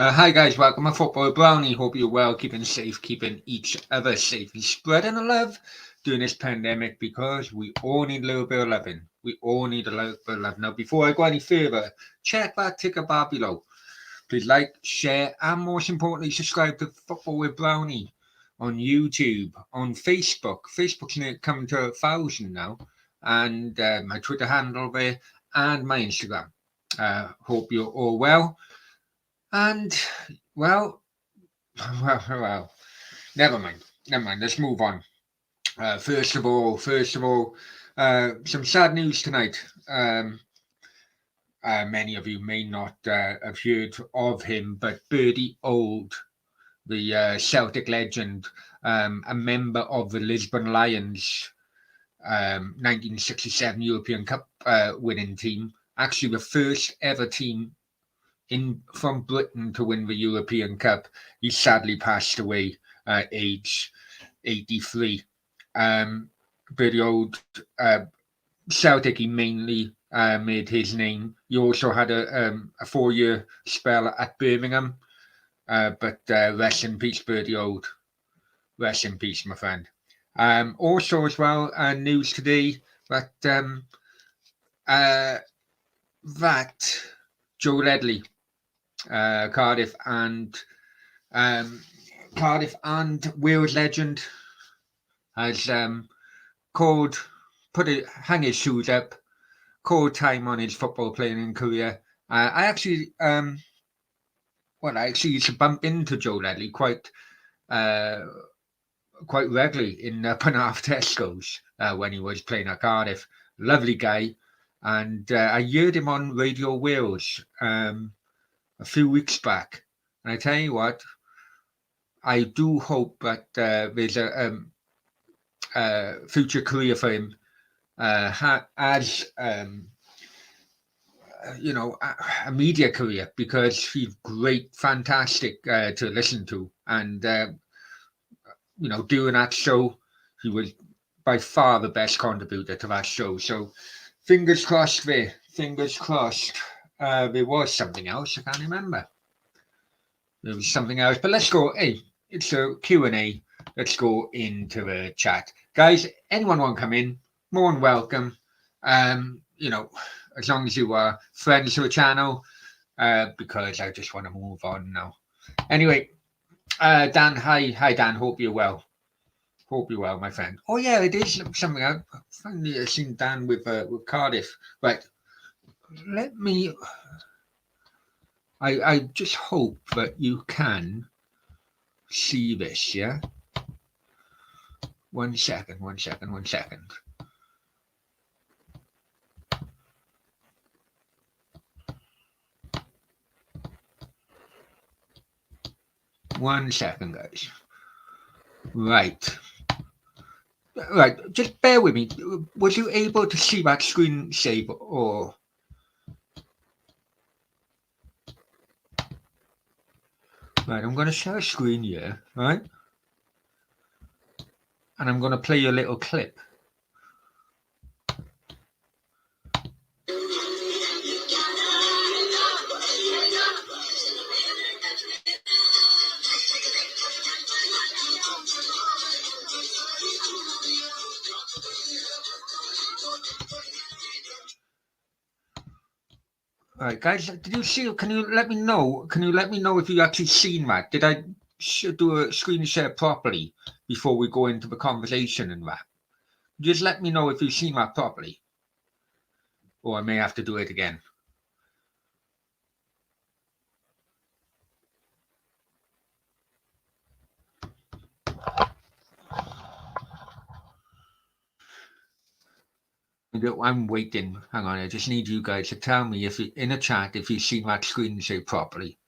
Hi guys, welcome to Football Brownie. Hope you're well, keeping safe, keeping each other safe, and spreading the love during this pandemic because we all need a little bit of loving. We all need a little bit of love. Now, before I go any further, check that ticker bar below. Please like, share, and most importantly, subscribe to Football with Brownie on YouTube, on Facebook. Facebook's coming to 1,000 now, and my Twitter handle there, and my Instagram. Hope you're all well. And well, well, never mind. Never mind. Let's move on. First of all, some sad news tonight. Many of you may not have heard of him, but Birdie Old, the Celtic legend, a member of the Lisbon Lions 1967 European Cup winning team, actually the first ever team from Britain to win the European Cup. He sadly passed away at age 83. Very old. Celtic, he mainly made his name. He also had a 4-year spell at Birmingham. But rest in peace, Birdie Old. Rest in peace, my friend. Also, as well, news today that Joe Ledley, Cardiff and Wales legend, has hang his shoes up, called time on his football playing career. I actually used to bump into Joe Ledley quite regularly in Penarth Tesco's when he was playing at Cardiff. Lovely guy, and I heard him on Radio Wales a few weeks back, and I tell you what, I do hope that there's a future career for him as a media career, because he's great, fantastic to listen to, and doing that show, he was by far the best contributor to that show. So fingers crossed there. Fingers crossed. There was something else. I can't remember. There was something else. But let's go. Hey, it's a Q&A. Let's go into the chat. Guys, anyone want to come in, more than welcome. As long as you are friends to the channel, because I just want to move on now. Anyway, Dan, hi Dan, hope you're well. Hope you're well, my friend. Oh yeah, it is something. I've finally seen Dan with Cardiff. Right, let me. I just hope that you can see this. Yeah. One second. One second. One second, guys. Right. Right, just bear with me. Was you able to see that screen save or? Right, I'm going to share a screen here, right? And I'm going to play you a little clip. All right, guys, did you see? Can you let me know? Can you let me know if you actually seen that? Did I do a screen share properly before we go into the conversation and that? Just let me know if you've seen that properly, or I may have to do it again. I'm waiting. Hang on, I just need you guys to tell me if you, in a chat, if you've seen that screen share properly.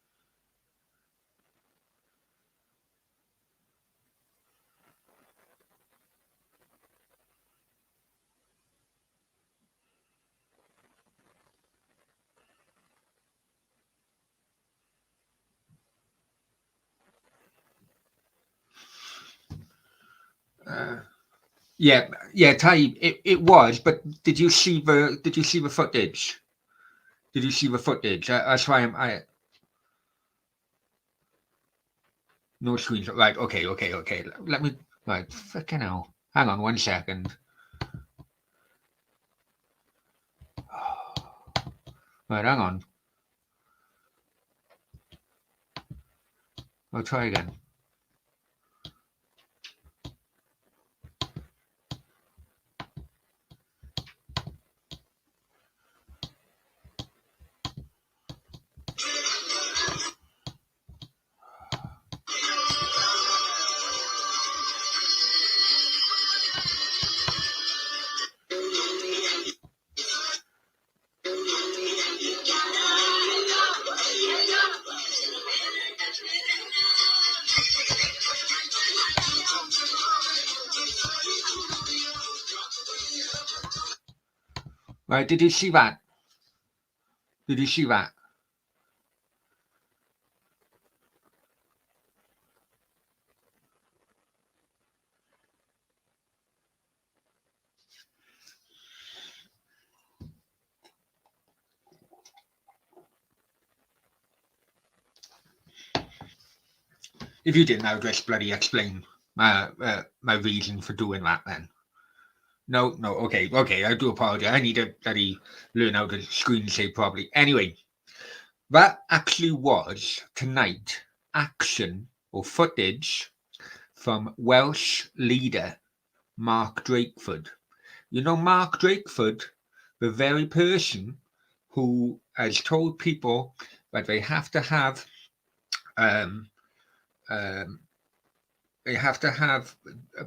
Yeah, Ty, it was. But did you see the footage? Did you see the footage? That's why No screenshot. Right, okay. Let me, right, freaking hell. Hang on 1 second. Right, hang on. I'll try again. Right, did you see that? Did you see that? If you didn't, I would just bloody explain my reason for doing that then. No, okay, I do apologize. I need to bloody learn how to screen save properly. Anyway, that actually was tonight action or footage from Welsh leader Mark Drakeford. You know Mark Drakeford, the very person who has told people that they have to have um, um,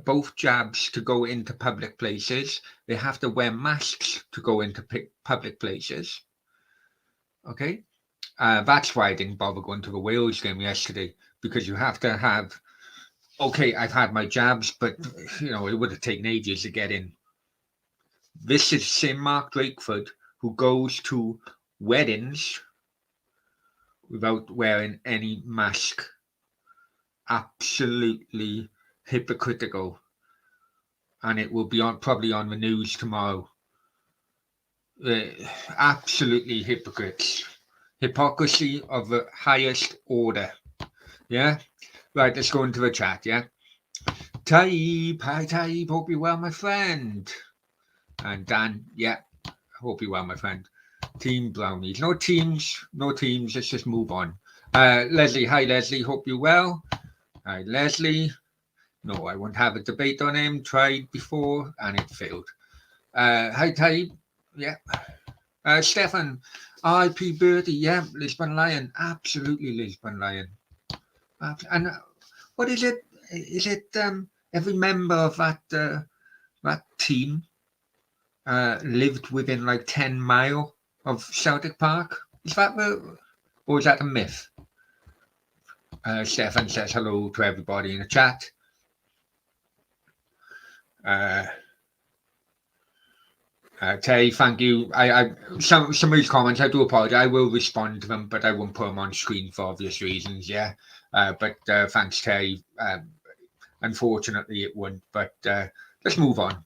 both jabs to go into public places. They have to wear masks to go into public places. Okay, that's why I didn't bother going to the Wales game yesterday, because you have to have. Okay, I've had my jabs, but it would have taken ages to get in. This is Sir Mark Drakeford, who goes to weddings without wearing any mask. Absolutely hypocritical, and it will be probably on the news tomorrow. Absolutely hypocrites. Hypocrisy of the highest order. Yeah? Right, let's go into the chat, yeah? Taib, hi Taib, hope you're well, my friend. And Dan, yeah, hope you're well, my friend. Team Brownies. No teams, let's just move on. Leslie, hi Leslie, hope you're well. Hi Leslie. No, I won't have a debate on him. Tried before and it failed. Hi Taib, yeah. Stefan, IP Birdie, yeah, Lisbon Lion, absolutely Lisbon Lion. And what is it? Is it every member of that team lived within like 10 mile of Celtic Park? Is that or is that a myth? Stefan says hello to everybody in the chat. Terry, thank you. Some of these comments, I do apologize. I will respond to them, but I won't put them on screen for obvious reasons. Yeah, but thanks, Terry. Unfortunately, it won't. But let's move on.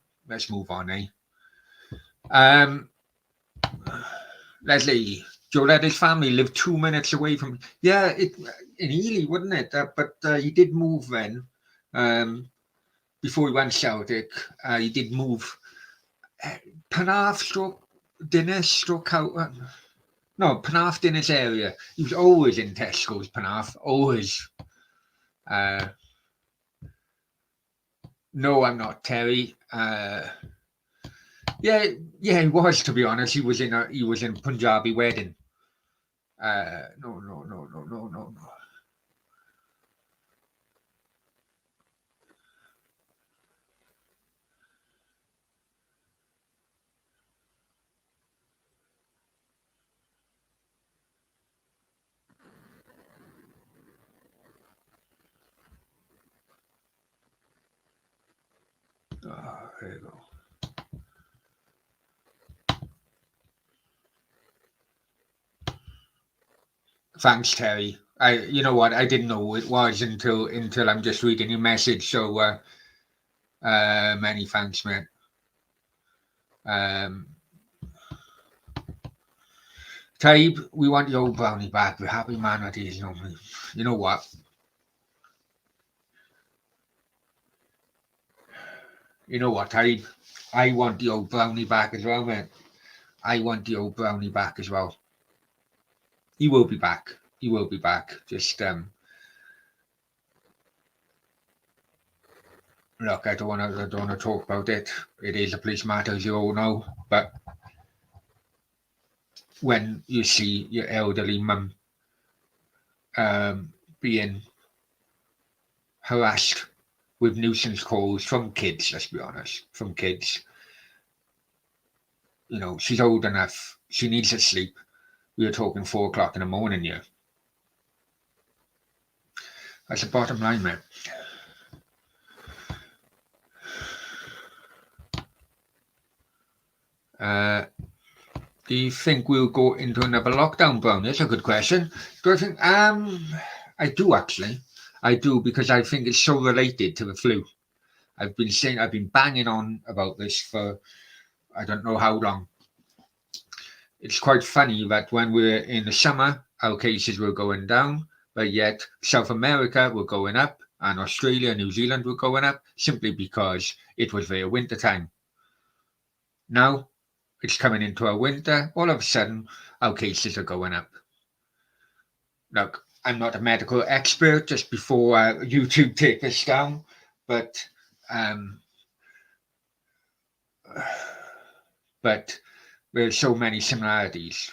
Leslie, Joe Leddy's family lived 2 minutes away from. Yeah, in Ely, wouldn't it? But he did move then. Before he went Celtic, he did move. Penarth stroke Dinas stroke out. No, Penarth Dinas area. He was always in Tesco's, Penarth, always. No, I'm not, Terry. Yeah, he was, to be honest. He was in Punjabi wedding. No. There you go. Thanks, Terry. You know what? I didn't know it was until I'm just reading your message. So, many thanks, man. Taib, we want your brownie back. We're happy man that is. You know what? You know what? I want the old Brownie back as well, man. I want the old Brownie back as well. He will be back. He will be back. Just look, I don't want to talk about it. It is a police matter, as you all know. But when you see your elderly mum being harassed with nuisance calls from kids, let's be honest, from kids, you know, she's old enough. She needs to sleep. We were talking 4 o'clock in the morning here. That's the bottom line, man. Do you think we'll go into another lockdown, Brown? That's a good question. Do I think? I do actually. I do, because I think it's so related to the flu. I've been banging on about this for I don't know how long. It's quite funny that when we're in the summer, our cases were going down, but yet South America were going up, and Australia and New Zealand were going up, simply because it was their winter time. Now it's coming into our winter, all of a sudden our cases are going up. Look, I'm not a medical expert, just before YouTube take this down, but there's so many similarities.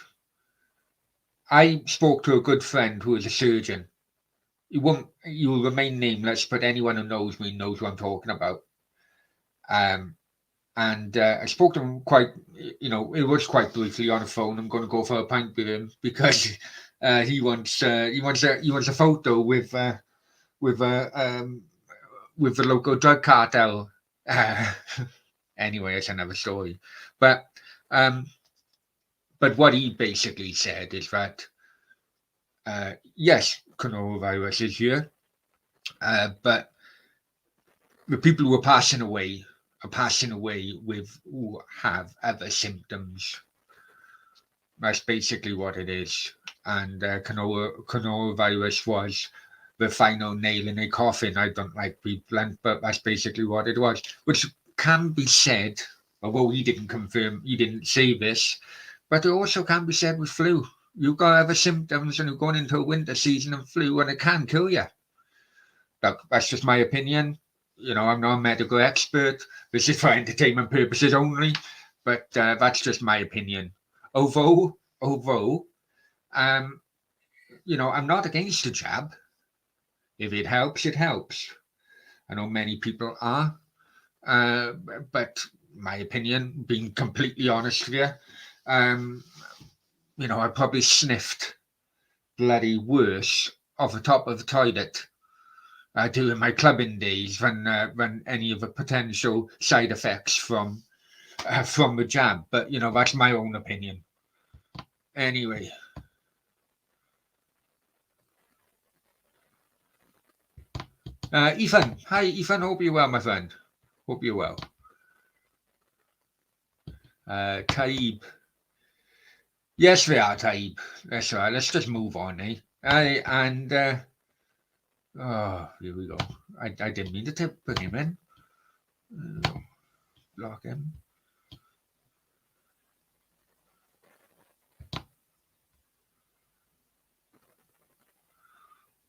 I spoke to a good friend who is a surgeon. He will remain nameless, but anyone who knows me knows what I'm talking about. And I spoke to him it was quite briefly on the phone. I'm going to go for a pint with him because he wants a photo with the local drug cartel. Anyway, it's another story. But what he basically said is that yes, coronavirus is here, but the people who are passing away with who have other symptoms. That's basically what it is. And coronavirus was the final nail in a coffin. I don't like to be blunt, but that's basically what it was, which can be said, although he didn't say this, but it also can be said with flu. You've got other symptoms and you're going into a winter season of flu, and it can kill you. That's just my opinion. I'm not a medical expert. This is for entertainment purposes only, but that's just my opinion. Although, I'm not against the jab. If it helps, it helps. I know many people are, but my opinion, being completely honest with you, I probably sniffed bloody worse off the top of the toilet during my clubbing days than any of the potential side effects from the jab. But that's my own opinion. Anyway, Ethan, hi Ethan. Hope you're well, my friend. Hope you're well. Taib. Yes, we are, Taib. That's right. Let's just move on, eh? Here we go. I didn't mean to bring him in. Block him.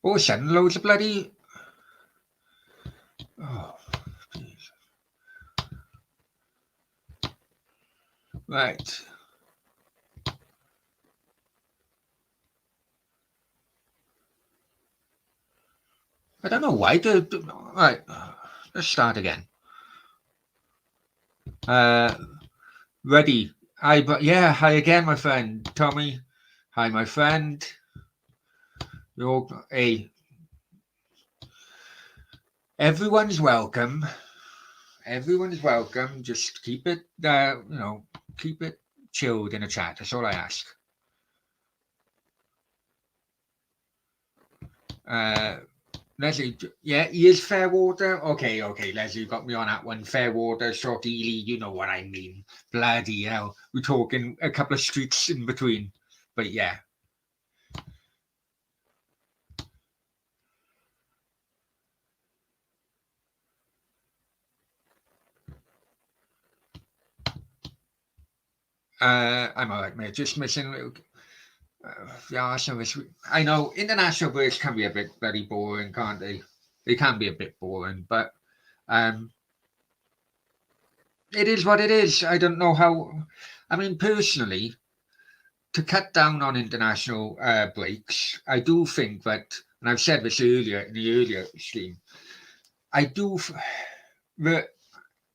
All of a sudden, loads of bloody. Oh, geez. Right. I don't know why. Right. Let's start again. Ready. Hi again, my friend. Tommy. Hi, my friend. Hey. Everyone's welcome. Everyone's welcome. Just keep it, keep it chilled in a chat. That's all I ask. Leslie, yeah, he is Fairwater. Okay, Leslie, you got me on that one. Fairwater, Short Ely, you know what I mean. Bloody hell. We're talking a couple of streets in between. But yeah. I'm all right, mate. Just missing the Arsenal. I know international breaks can be a bit very boring, can't they? They can be a bit boring, but um, it is what it is. I don't know how. I mean, personally, to cut down on international breaks, I do think that, and I've said this earlier in the earlier stream, I do. The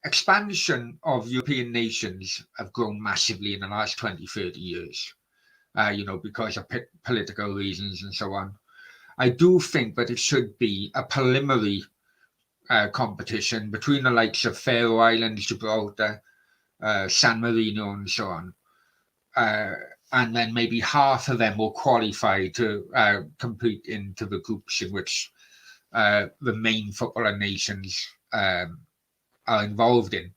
expansion of European nations have grown massively in the last 20, 30 years, because of political reasons and so on. I do think that it should be a preliminary competition between the likes of Faroe Islands, Gibraltar, San Marino, and so on. And then maybe half of them will qualify to compete into the groups in which the main footballer nations are involved in.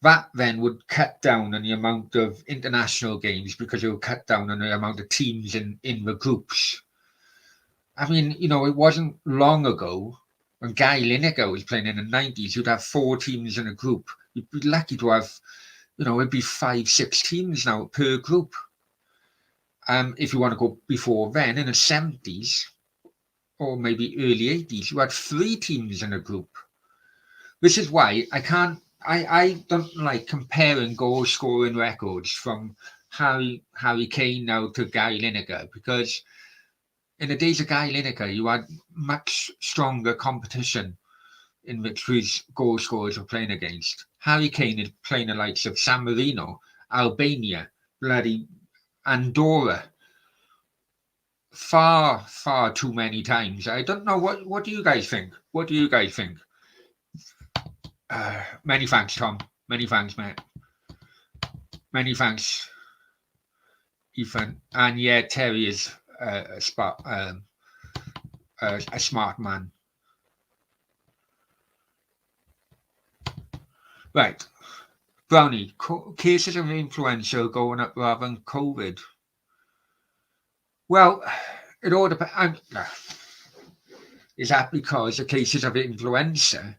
That then would cut down on the amount of international games because it would cut down on the amount of teams in the groups. I mean, it wasn't long ago when Guy Lineker was playing in the 90s, you'd have 4 teams in a group. You'd be lucky to have, it'd be 5, 6 teams now per group. If you want to go before then, in the 70s or maybe early 80s, you had 3 teams in a group. This is why I don't like comparing goal scoring records from Harry Kane now to Guy Lineker, because in the days of Guy Lineker, you had much stronger competition in which his goal scorers were playing against. Harry Kane is playing the likes of San Marino, Albania, bloody Andorra, far, far too many times. I don't know. What do you guys think? What do you guys think? Many thanks, Tom. Many thanks, mate. Many thanks, Ethan. And yeah, Terry is a smart man. Right. Brownie, cases of influenza going up rather than COVID. Well, it all depends. Is that because the cases of influenza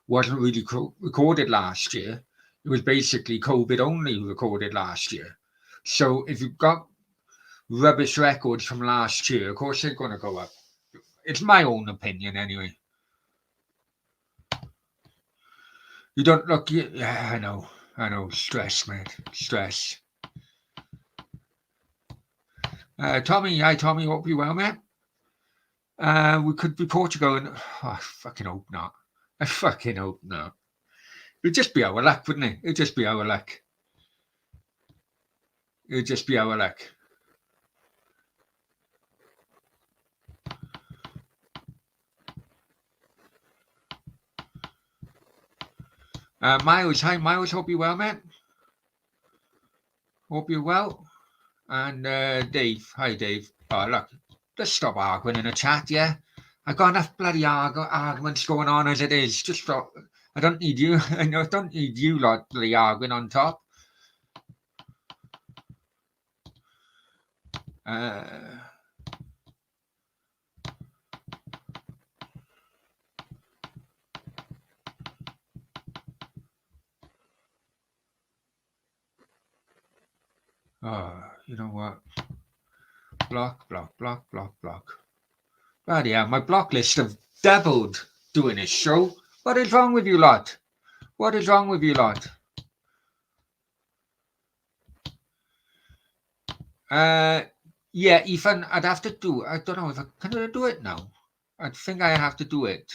wasn't really recorded last year? It was basically COVID only recorded last year. So if you've got rubbish records from last year, of course they're going to go up. It's my own opinion anyway. You don't look. Yeah, I know. Stress, mate. Stress. Tommy, hi Tommy. Hope you well, mate. We could be Portugal, and I fucking hope not. I fucking hope not. It'd just be our luck, wouldn't it? It'd just be our luck. It'd just be our luck. Miles, hi Miles. Hope you well, mate. Hope you're well. And Dave, hi Dave. Oh, look, just stop arguing in a chat, yeah? I've got enough bloody arguments going on as it is. Just stop. I don't need you. I don't need you lot bloody arguing on top. You know what? Block. Bloody hell, my block list have doubled doing this show. What is wrong with you lot? What is wrong with you lot? Yeah, Ethan, I'd have to do. I don't know if can I do it now. I think I have to do it.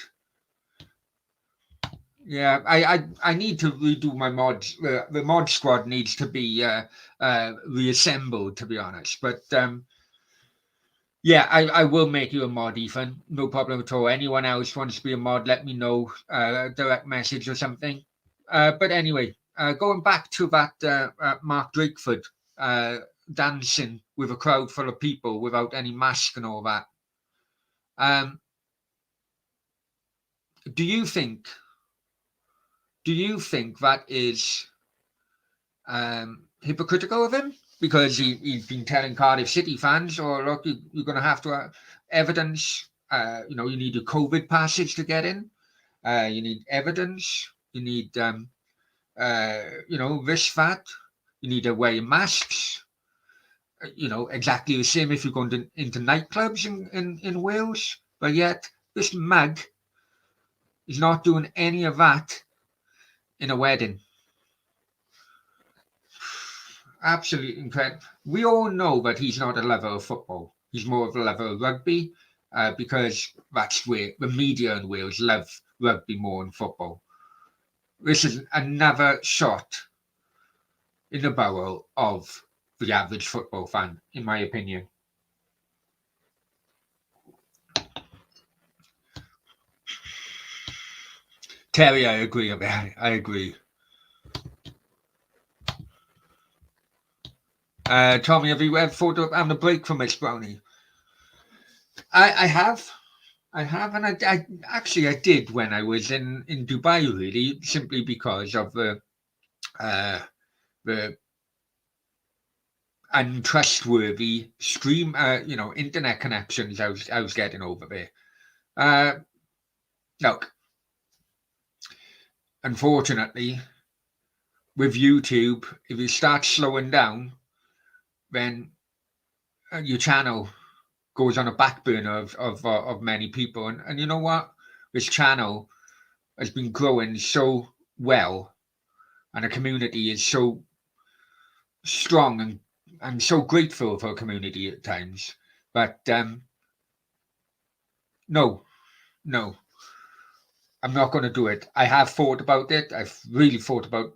Yeah, I need to redo my mods. The mod squad needs to be reassembled, to be honest. But yeah, I will make you a mod, Ethan. No problem at all. Anyone else wants to be a mod, let me know. Direct message or something. But anyway, going back to that Mark Drakeford dancing with a crowd full of people without any mask and all that. Do you think that is hypocritical of him? Because he's been telling Cardiff City fans, "Oh, look, you're going to have to evidence. You need a COVID passage to get in. You need evidence. You need, this, that." You need to wear your masks. Exactly the same if you're going into nightclubs in Wales. But yet, this mug is not doing any of that in a wedding. Absolutely incredible. We all know that he's not a lover of football. He's more of a lover of rugby, because that's where the media in Wales love rugby more than football. This is another shot in the barrel of the average football fan, in my opinion. Terry, I agree. I agree. Tommy, have you ever thought of having a break from this, Brownie? I have. I have, and I did when I was in Dubai, really, simply because of the untrustworthy stream, internet connections I was getting over there. Look, unfortunately, with YouTube, if you start slowing down, then your channel goes on a back burner of many people. And you know what? This channel has been growing so well, and the community is so strong, and I'm so grateful for a community at times. But no, I'm not going to do it. I have thought about it. I've really thought about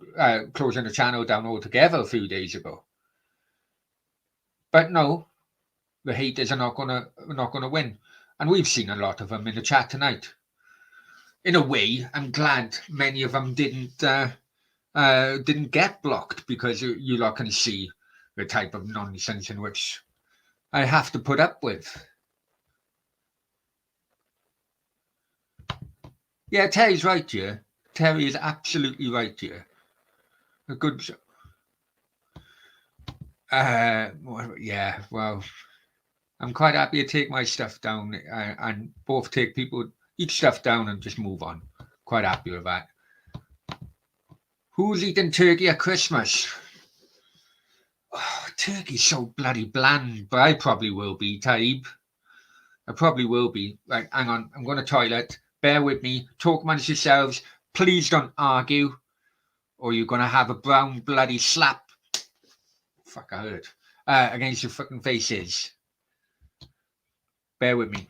closing the channel down altogether a few days ago. But no, the haters are not gonna win, and we've seen a lot of them in the chat tonight. In a way, I'm glad many of them didn't get blocked, because you lot can see the type of nonsense in which I have to put up with. Yeah, Terry's right here. Terry is absolutely right here. A good. Yeah, well, I'm quite happy to take my stuff down, and both take each stuff down and just move on. Quite happy with that. Who's eating turkey at Christmas? Oh, turkey's so bloody bland, but I probably will be, Taib. I probably will be. Right, hang on. I'm going to toilet. Bear with me. Talk amongst yourselves. Please don't argue, or you're going to have a brown bloody slap. Fuck, I heard. Against your fucking faces. Bear with me.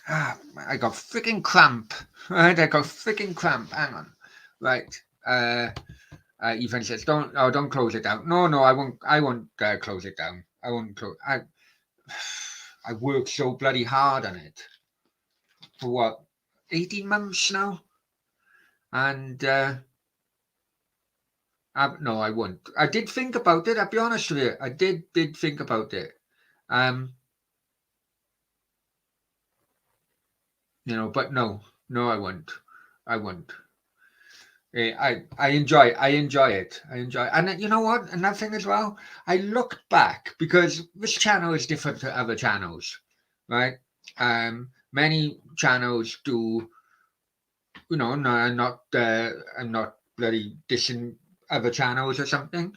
I got freaking cramp. Right, I got freaking cramp. Hang on. Right. Ethan says, don't close it down. No, I won't close it down. I won't close. I worked so bloody hard on it for what, 18 months now, and no, I won't. I did think about it. I'll be honest with you. I did think about it. But no, I won't. I won't. I enjoy it. I enjoy, and you know what? Another thing as well. I looked back, because this channel is different to other channels, right? Many channels do. No, I'm not bloody dissing other channels or something,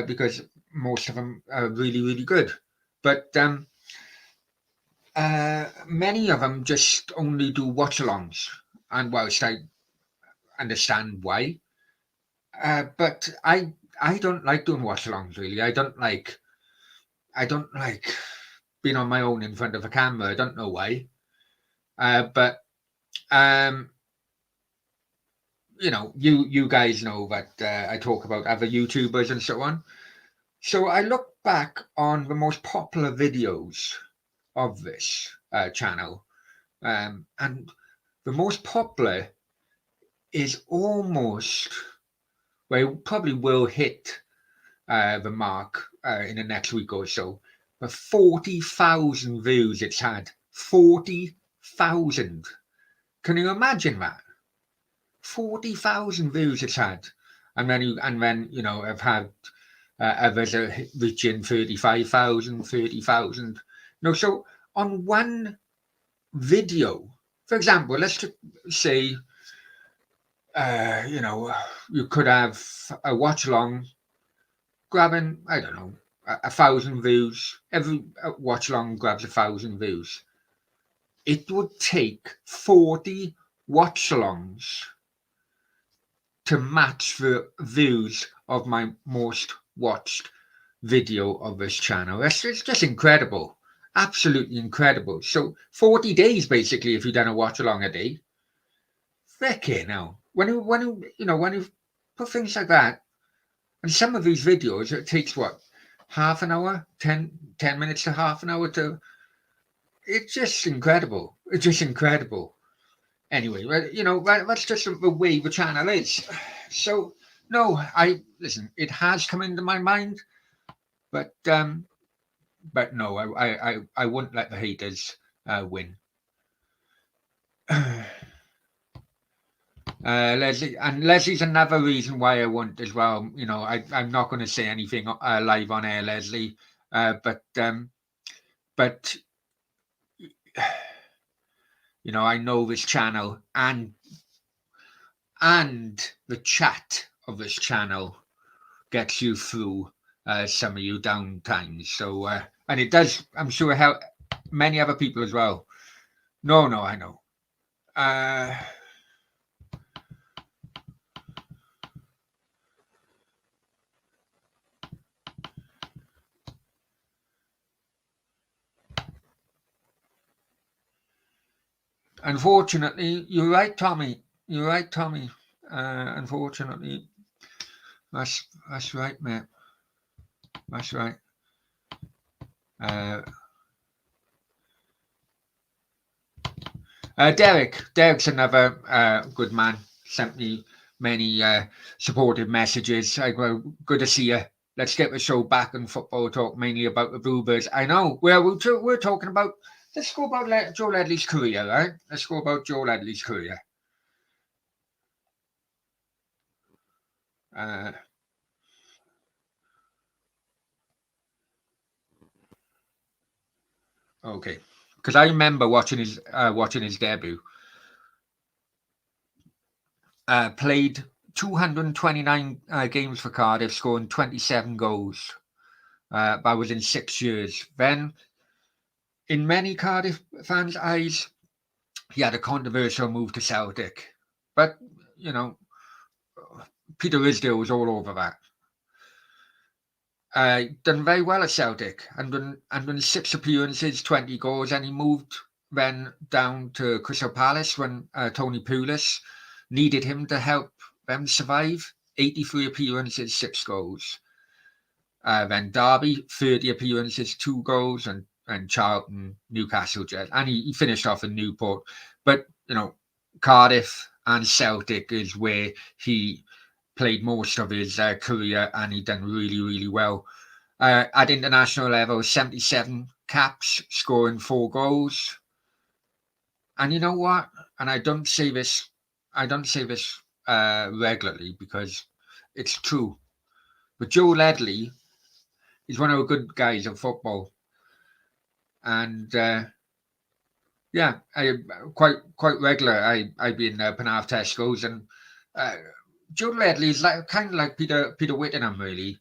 because most of them are really, really good. But many of them just only do watch-alongs, and whilst I understand why, but I don't like doing watch-alongs, really. I don't like been on my own in front of a camera. I don't know why. But you know, you guys know that I talk about other YouTubers and so on. So I look back on the most popular videos of this channel, and the most popular is almost, well, it probably will hit the mark in the next week or so. But 40,000 views it's had. 40,000. Can you imagine that? 40,000 views it's had. And then you know, I've had others are reaching 35,000, 30,000. No, so on one video, for example, let's just say, you know, you could have a watch along grabbing, I don't know, 1,000 views. Every watch along grabs 1,000 views. It would take 40 watch alongs to match the views of my most watched video of this channel. It's just incredible. Absolutely incredible. So 40 days basically if you've done a watch along a day. Frickin' hell. When you put things like that, and some of these videos, it takes what, half an hour, 10 minutes to half an hour to. It's just incredible. It's just incredible. Anyway, you know, that's just the way the channel is. So no, listen. It has come into my mind, but no, I wouldn't let the haters win. Leslie's another reason why I won't as well. You know, I'm not going to say anything live on air, Leslie, but you know, I know this channel and the chat of this channel gets you through some of your down times. So and it does, I'm sure, help many other people as well. No, I know. Unfortunately, you're right, Tommy. You're right, Tommy. Unfortunately, that's right, mate. That's right. Derek's another good man. Sent me many supportive messages. I go, good to see you. Let's get the show back on Football Talk, mainly about the Bluebirds. I know. Well, we're talking about. Let's go about Joe Ledley's career, right? Let's go about Joe Ledley's career. Okay, because I remember watching his debut. Played 229 games for Cardiff, scoring 27 goals. That was in 6 years. Then, in many Cardiff fans' eyes, he had a controversial move to Celtic. But, you know, Peter Risdale was all over that. Done very well at Celtic, and done 6 appearances, 20 goals, and he moved then down to Crystal Palace when Tony Pulis needed him to help them survive. 83 appearances, 6 goals. Then Derby, 30 appearances, 2 goals, and Charlton, Newcastle Jets, and he finished off in Newport. But, you know, Cardiff and Celtic is where he played most of his career, and he done really, really well. At international level, 77 caps, scoring 4 goals. And you know what? And I don't say this regularly because it's true. But Joe Ledley is one of the good guys of football, and yeah, I quite regular. I've been Penarth Tesco's, and Joe Ledley is kind of like Peter Whittingham, really.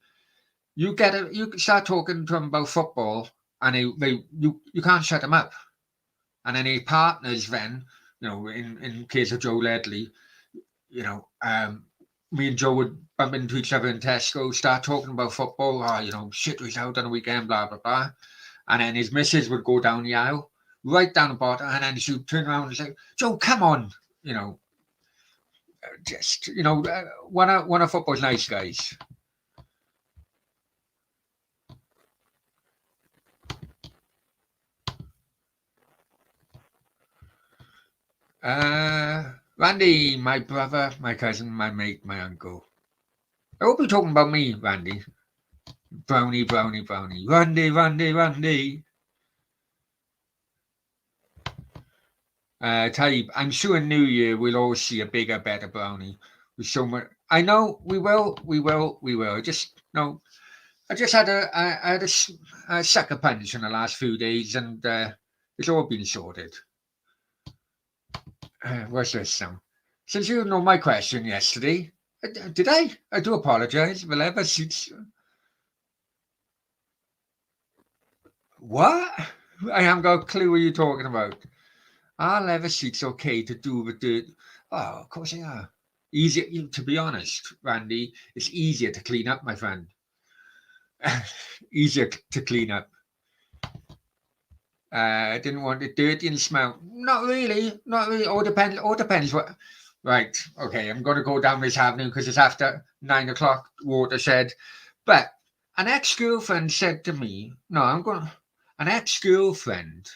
You start talking to him about football, and you can't shut him up. And any partners then, you know, in case of Joe Ledley, you know, me and Joe would bump into each other in Tesco, start talking about football. Oh, you know, shit was out on the weekend, blah blah blah. and then his missus would go down the aisle, right down the bottom, and then she'd turn around and say, "Joe, come on," you know, just one of football's nice guys. Randy, my brother, my cousin, my mate, my uncle. I hope you're talking about me, Randy. Brownie, brownie, brownie. Randy, Randy, Randy. Taib, I'm sure in New Year we'll all see a bigger, better brownie with so much. I know we will. Just no. I just had a sucker punch in the last few days, and it's all been sorted. What's this now? Since you know my question yesterday, did I? I do apologise. Will ever suits. What? I haven't got a clue what you're talking about. Are leather seats okay to do with dirt? Oh, of course they are. Easier, to be honest, Randy, it's easier to clean up, my friend. Easier to clean up. I didn't want it dirty and smell. Not really. Not really. All depends what. Right. Okay. I'm going to go down this avenue because it's after 9 o'clock. Watershed. But an ex-girlfriend said to me, "No, I'm going." An ex-girlfriend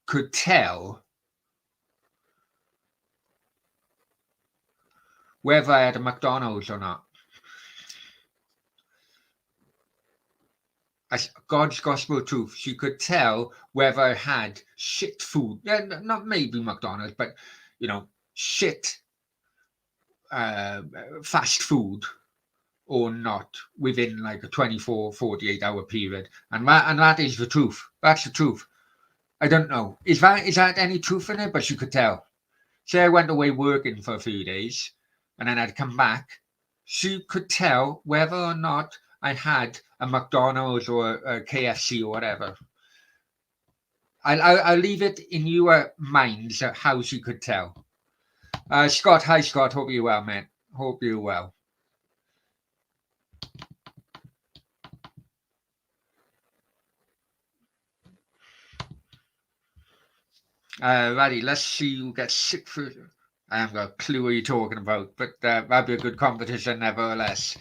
could tell whether I had a McDonald's or not. As God's gospel truth, she could tell whether I had shit food. Not maybe McDonald's, but shit fast food or not within like a 24, 48-hour period. And that is the truth. That's the truth. I don't know. Is that any truth in it? But she could tell. Say I went away working for a few days and then I'd come back. She could tell whether or not I had a McDonald's or a KFC or whatever. I'll leave it in your minds how she could tell. Scott, hi Scott. Hope you're well, man. Hope you're well. Righty, let's see who gets sick for. I haven't got a clue what you're talking about, but that'd be a good competition nevertheless.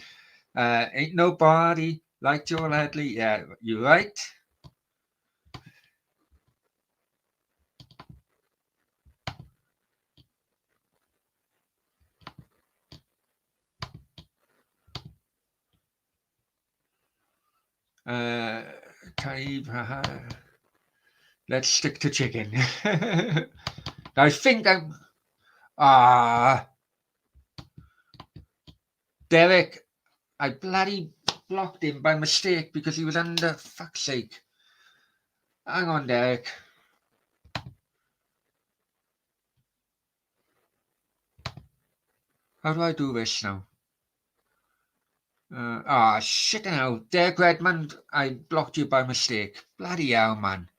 Ain't nobody like Joel Hadley. Yeah, you're right. Taib, haha. Let's stick to chicken. I think I'm. Derek, I bloody blocked him by mistake because he was under. Fuck's sake. Hang on, Derek. How do I do this now? Shit now. Derek Redmond, I blocked you by mistake. Bloody hell, man.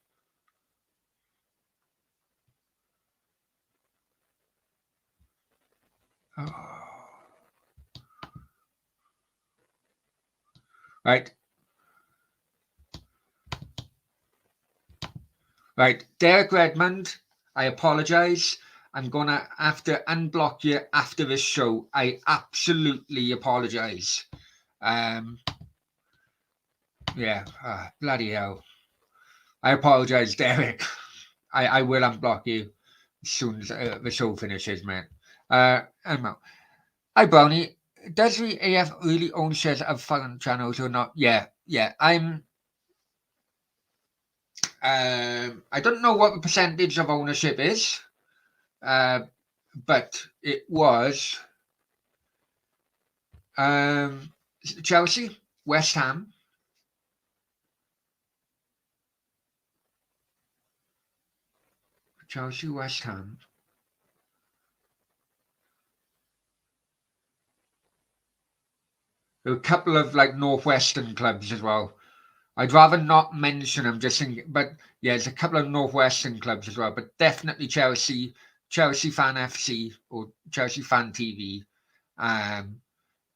Right. Right. Derek Redmond, I apologise. I'm going to have to unblock you after this show. I absolutely apologise. Yeah, bloody hell. I apologise, Derek. I will unblock you as soon as the show finishes, man. Hi, Brownie. Does the AF really own shares of foreign channels or not? Yeah. I don't know what the percentage of ownership is, but it was Chelsea, West Ham, Chelsea, West Ham. There were a couple of like Northwestern clubs as well. I'd rather not mention them, just thinking, but yeah, there's a couple of Northwestern clubs as well, but definitely Chelsea, Chelsea Fan FC or Chelsea Fan TV,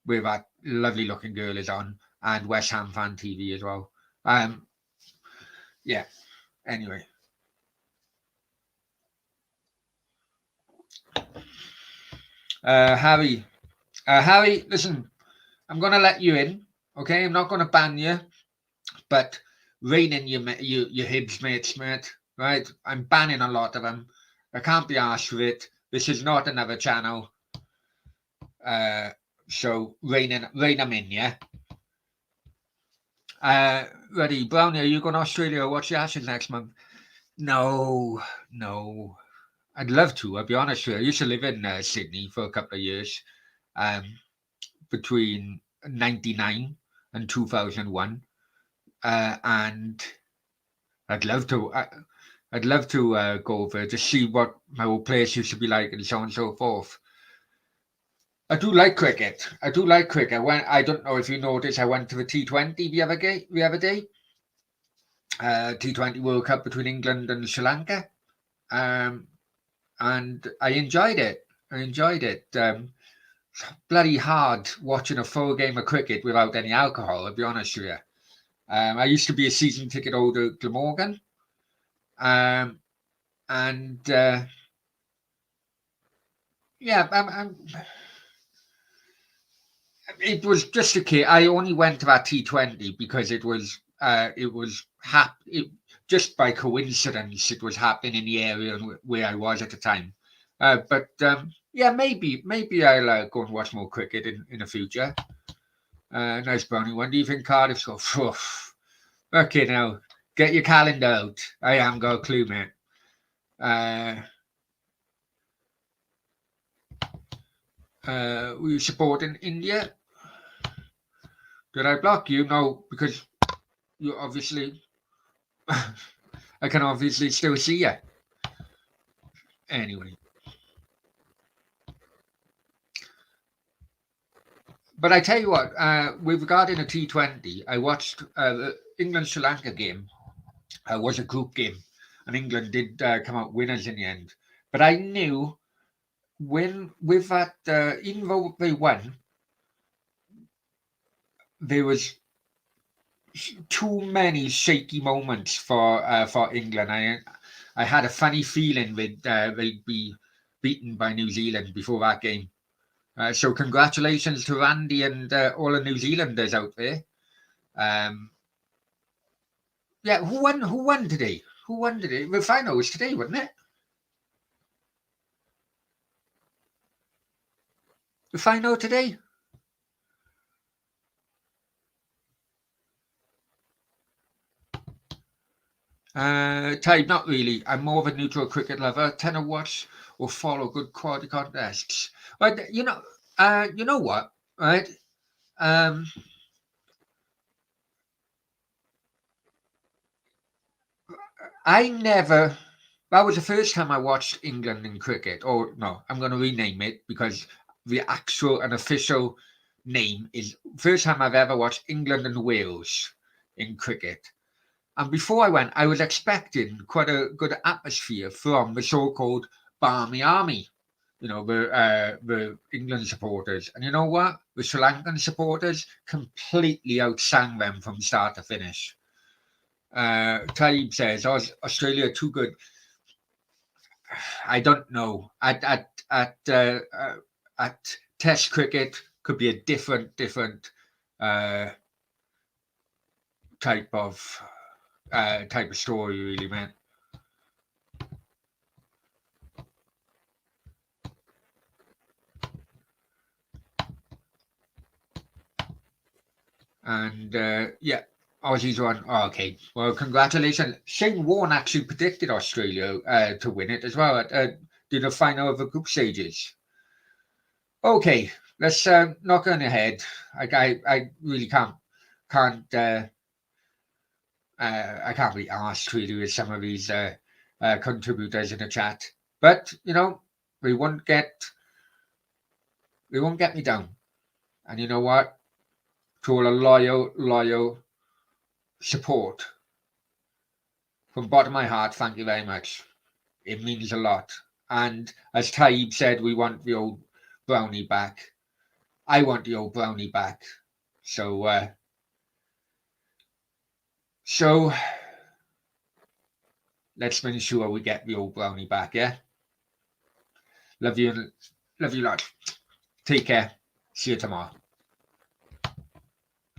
where that lovely looking girl is on, and West Ham Fan TV as well. Yeah. Anyway, Harry, Harry, listen, I'm gonna let you in. Okay, I'm not gonna ban you, but rein in your Hibs mates, mate. Right? I'm banning a lot of them. I can't be arsed with it. This is not another channel. So rein them in, yeah. Ready, Brownie? Are you going to Australia or watch the Ashes next month? No, no. I'd love to. I'll be honest with you. I used to live in Sydney for a couple of years, between '99 and 2001, and I'd love to. I'd love to go over to see what my old place used to be like, and so on and so forth. I do like cricket. I do like cricket. When I don't know if you noticed, I went to the T20 the other day. T20 World Cup between England and Sri Lanka, and I enjoyed it. Bloody hard watching a full game of cricket without any alcohol. I'll be honest with you. I used to be a season ticket holder at Glamorgan, and yeah, it was just a kid. I only went to that T20 because it was just by coincidence it was happening in the area where I was at the time. But yeah, maybe I'll go and watch more cricket in the future. Nice Brownie. When do you think Cardiff's go? Okay, now get your calendar out. I haven't got a clue, mate. Were you supporting India? Did I block you? No, because you obviously, I can obviously still see you. Anyway. But I tell you what, with regarding a T20, I watched the England Sri Lanka game. Was a group game, and England did come out winners in the end. But I knew when with that, even though they won, there was too many shaky moments for England. I had a funny feeling they'd be beaten by New Zealand before that game. So congratulations to Randy and all the New Zealanders out there. Yeah, who won? Who won today? Who won today? The final was today, wasn't it? The final today. Type, not really. I'm more of a neutral cricket lover. Tend to watch or follow good quality contests. But you know what, right? I never. That was the first time I watched England in cricket. Or no, I'm going to rename it because the actual and official name is first time I've ever watched England and Wales in cricket. And before I went, I was expecting quite a good atmosphere from the so-called Barmy Army, the England supporters. And you know what? The Sri Lankan supporters completely outsang them from start to finish. Taib says, Australia too good. I don't know. At Test cricket could be a different type of story, really, man. And yeah, Aussies won. Oh, okay, well, congratulations. Shane Warne actually predicted Australia to win it as well at the final of the group stages. Okay, let's not going ahead. I really can't I can't be asked really with some of these contributors in the chat, but we won't get me down. And you know what? To all a loyal support from the bottom of my heart, thank you very much. It means a lot. And as Taib said, we want the old Brownie back. I want the old Brownie back. So So let's make sure we get the old brownie back, yeah? Love you lot. Take care. See you tomorrow.